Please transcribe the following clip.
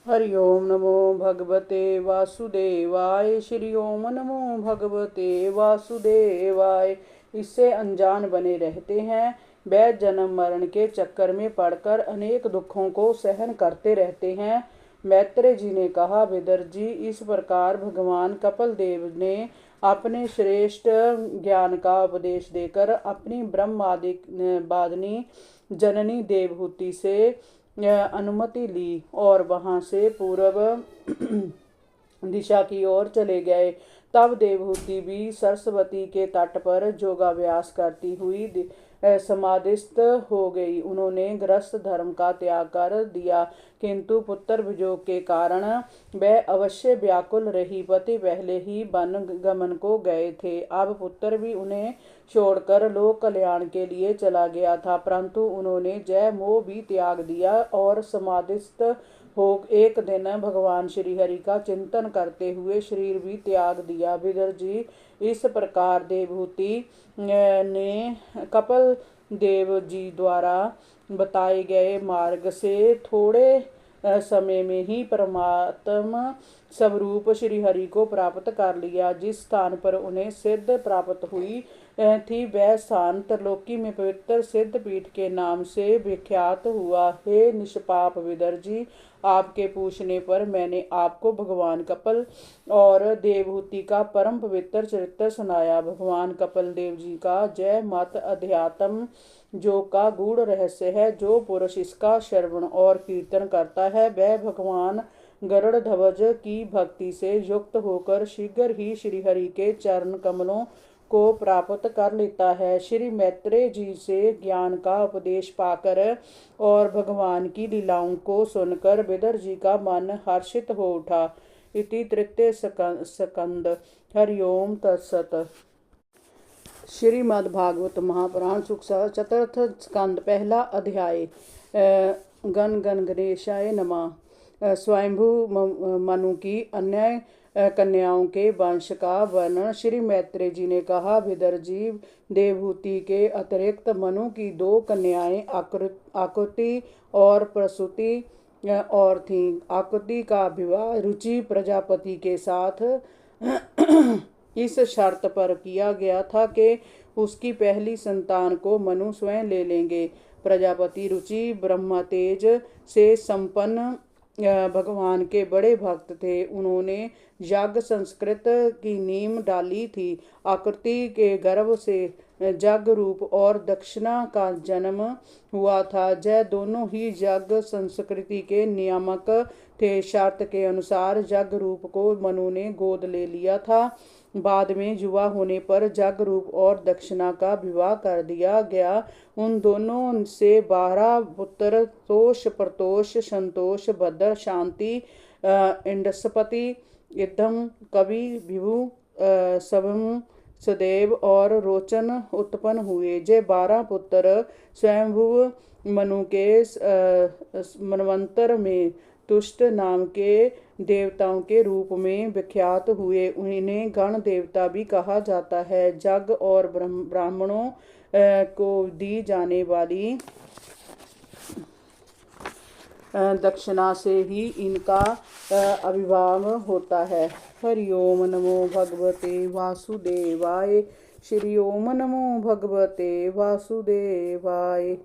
हरि ओम नमो भगवते वासुदेवाय। श्री ओम नमो भगवते वासुदेवाय। इससे अनजान बने रहते हैं। वह जन्म मरण के चक्कर में पड़कर अनेक दुखों को सहन करते रहते हैं। मैत्रेय जी ने कहा, विदर जी, इस प्रकार भगवान कपिल देव ने अपने श्रेष्ठ ज्ञान का उपदेश देकर अपनी ब्रह्मादि वादिनी जननी देवहूति से अनुमति ली और वहां से पूर्व दिशा की ओर चले गए। तब देवहूति भी सरस्वती के तट पर योगाभ्यास करती हुई समाधिस्थ हो गई। उन्होंने गृहस्थ धर्म का त्याग कर दिया, किंतु पुत्र वियोग के कारण वह अवश्य व्याकुल रही। पति पहले ही वन गमन को गए थे, अब पुत्र भी उन्हें छोड़कर लोक कल्याण के लिए चला गया था, परंतु उन्होंने जय मोह भी त्याग दिया और समाधिस्थ हो एक दिन भगवान श्री हरि का चिंतन करते हुए शरीर भी त्याग दिया। विदर जी, इस प्रकार देवहूति ने कपिल देव जी द्वारा बताए गए मार्ग से थोड़े समय में ही परमात्मा स्वरूप श्री हरि को प्राप्त कर लिया। जिस स्थान पर उन्हें सिद्ध प्राप्त हुई थी वह स्थान त्रिलोकी में पवित्र सिद्ध पीठ के नाम से विख्यात हुआ। हे निष्पाप विदर जी, आपके पूछने पर मैंने आपको भगवान कपिल और देवहूति का परम पवित्र चरित्र सुनाया। भगवान कपिल देव जी का जय मत अध्यात्म जो का गूढ़ रहस्य है। जो पुरुष इसका श्रवण और कीर्तन करता है वह भगवान गरुड़ ध्वज की भक्ति से युक्त होकर शीघ्र ही श्रीहरि के चरण कमलों को प्राप्त कर लेता है। श्री मैत्रेय जी से ज्ञान का उपदेश पाकर और भगवान की लीलाओं को सुनकर विदर जी का मन हर्षित हो उठा। इति तृतीय स्कंद। हरिओम तत्सत। श्रीमद्भागवत महापुराण सुख चतुर्थ स्कंद पहला अध्याय। गण गण गणेशाय नमः। स्वयंभू मनु की अन्य कन्याओं के वंश का वर्णन। श्री मैत्रेय जी ने कहा, विदर जी, देवहूति के अतिरिक्त मनु की दो कन्याएं आकृति और प्रसूति और थीं। आकृति का विवाह रुचि प्रजापति के साथ इस शर्त पर किया गया था कि उसकी पहली संतान को मनु स्वयं ले लेंगे। प्रजापति रुचि ब्रह्म तेज से संपन्न भगवान के बड़े भक्त थे। उन्होंने याज्ञ संस्कृत की नींव डाली थी। आकृति के गर्भ से जग रूप और दक्षिणा का जन्म हुआ था। यह दोनों ही यज्ञ संस्कृति के नियामक थे। शर्त के अनुसार जग रूप को मनु ने गोद ले लिया था। बाद में युवा होने पर जग रूप और दक्षिणा का विवाह कर दिया गया। उन दोनों से 12 पुत्र तोष, प्रतोष, संतोष, भद्र, शांति, इंडस्पति, इद्धम, कवि, विभु, सभम, सदेव और रोचन उत्पन्न हुए। जे 12 पुत्र स्वयंभुव मनु के मनवंतर में तुष्ट नाम के देवताओं के रूप में विख्यात हुए। उन्हें गण देवता भी कहा जाता है। जग और ब्राह्मणों को दी जाने वाली दक्षिणा से ही इनका अभिभाव होता है। हरि ओम नमो भगवते वासुदेवाय। श्री ओम नमो भगवते वासुदेवाय।